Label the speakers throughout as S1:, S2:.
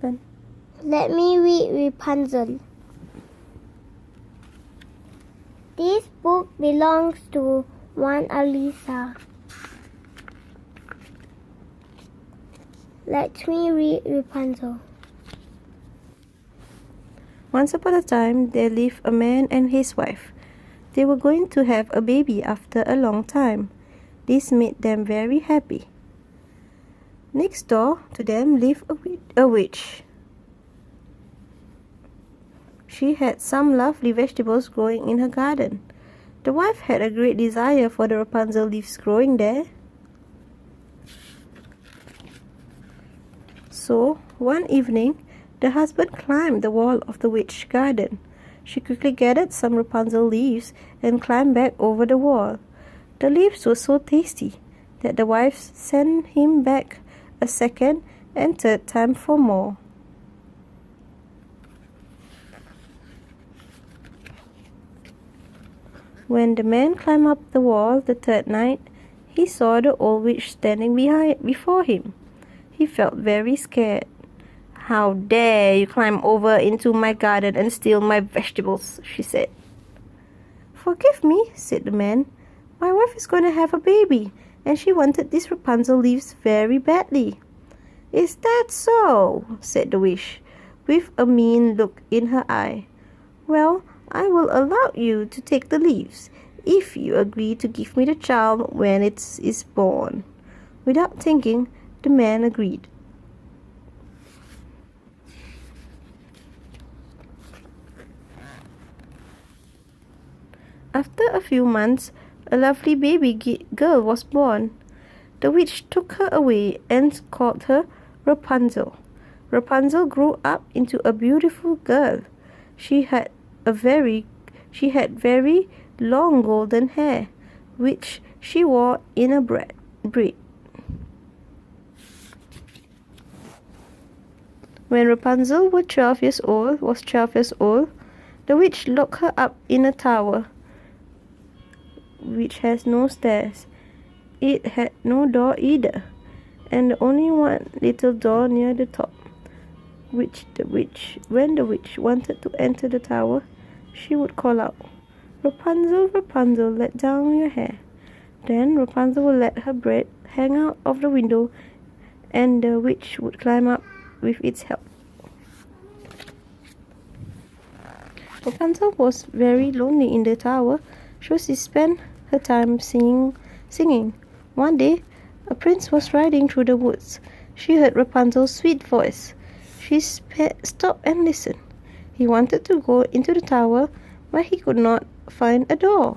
S1: happened?
S2: Let me read Rapunzel. This book belongs to one Alisa. Let me read Rapunzel.
S1: Once upon a time, there lived a man and his wife. They were going to have a baby after a long time. This made them very happy. Next door to them lived a witch. She had some lovely vegetables growing in her garden. The wife had a great desire for the Rapunzel leaves growing there. So, one evening, the husband climbed the wall of the witch's garden. She quickly gathered some Rapunzel leaves and climbed back over the wall. The leaves were so tasty that the wife sent him back a second and third time for more. When the man climbed up the wall the third night, he saw the old witch standing before him. He felt very scared. "How dare you climb over into my garden and steal my vegetables," she said. "Forgive me," said the man. "My wife is going to have a baby, and she wanted these Rapunzel leaves very badly." "Is that so?" said the witch, with a mean look in her eye. "Well, I will allow you to take the leaves, if you agree to give me the child when it is born." Without thinking, the man agreed. After a few months, a lovely baby girl was born. The witch took her away and called her Rapunzel. Rapunzel grew up into a beautiful girl. She had very long golden hair, which she wore in a braid. When Rapunzel was 12 years old, the witch locked her up in a tower which has no stairs. It had no door either, and only one little door near the top. When the witch wanted to enter the tower, she would call out, "Rapunzel, Rapunzel, let down your hair." Then Rapunzel would let her braid hang out of the window, and the witch would climb up with its help. Rapunzel was very lonely in the tower, so she spent her time singing. One day, a prince was riding through the woods. She heard Rapunzel's sweet voice. She stopped and listened. He wanted to go into the tower, but he could not find a door.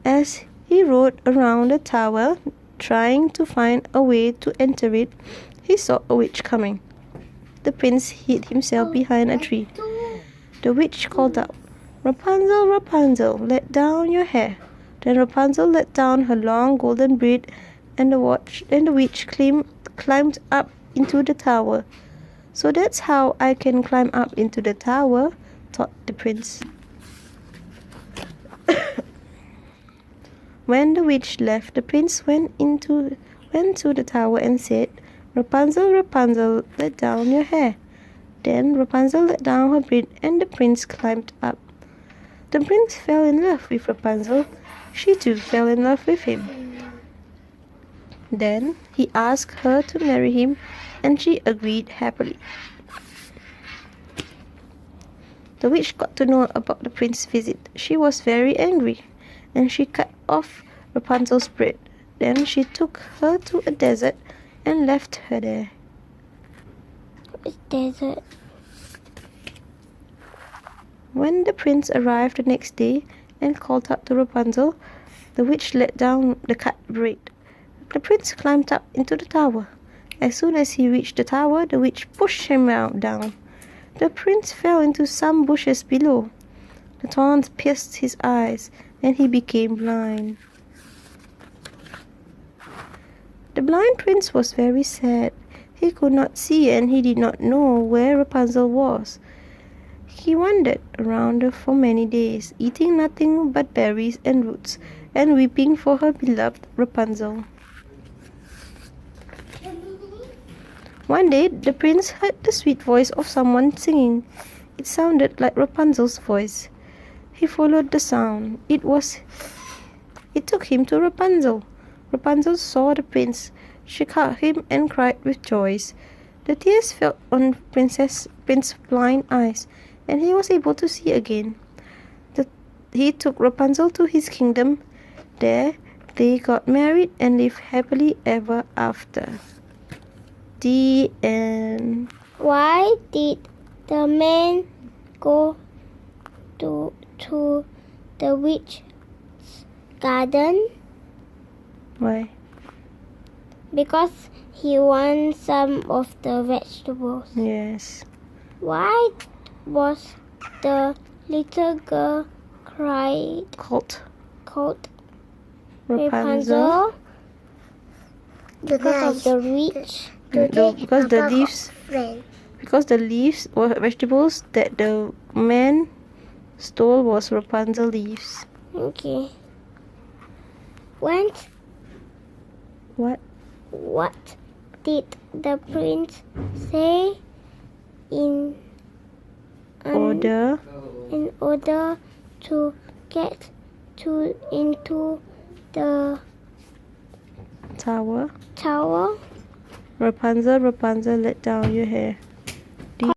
S1: As he rode around the tower, trying to find a way to enter it, he saw a witch coming. The prince hid himself behind a tree. The witch called out, "Rapunzel, Rapunzel, let down your hair." Then Rapunzel let down her long golden braid, and the witch climbed up into the tower. "So that's how I can climb up into the tower," thought the prince. When the witch left, the prince went to the tower and said, "Rapunzel, Rapunzel, let down your hair." Then Rapunzel let down her braid, and the prince climbed up. The prince fell in love with Rapunzel. She too fell in love with him. Then he asked her to marry him, and she agreed happily. The witch got to know about the prince's visit. She was very angry, and she cut off Rapunzel's braid. Then she took her to a desert and left her there.
S2: Desert.
S1: When the prince arrived the next day and called up to Rapunzel, the witch let down the cut braid. The prince climbed up into the tower. As soon as he reached the tower, the witch pushed him down. The prince fell into some bushes below. The thorns pierced his eyes, and he became blind. The blind prince was very sad. He could not see, and he did not know where Rapunzel was. He wandered around for many days, eating nothing but berries and roots, and weeping for her beloved Rapunzel. One day, the prince heard the sweet voice of someone singing. It sounded like Rapunzel's voice. He followed the sound. It took him to Rapunzel. Rapunzel saw the prince. She hugged him and cried with joy. The tears fell on Prince's blind eyes, and he was able to see again. He took Rapunzel to his kingdom. There, they got married and lived happily ever after. The end.
S2: Why did the man go to the witch's garden?
S1: Why?
S2: Because he wants some of the vegetables.
S1: Yes.
S2: Why was the little girl called Rapunzel? Because of the witch.
S1: Because the leaves or vegetables that the man stole was Rapunzel leaves.
S2: Okay. What did the prince say in order to get into the
S1: Tower.
S2: tower?
S1: Rapunzel, Rapunzel, let down your hair.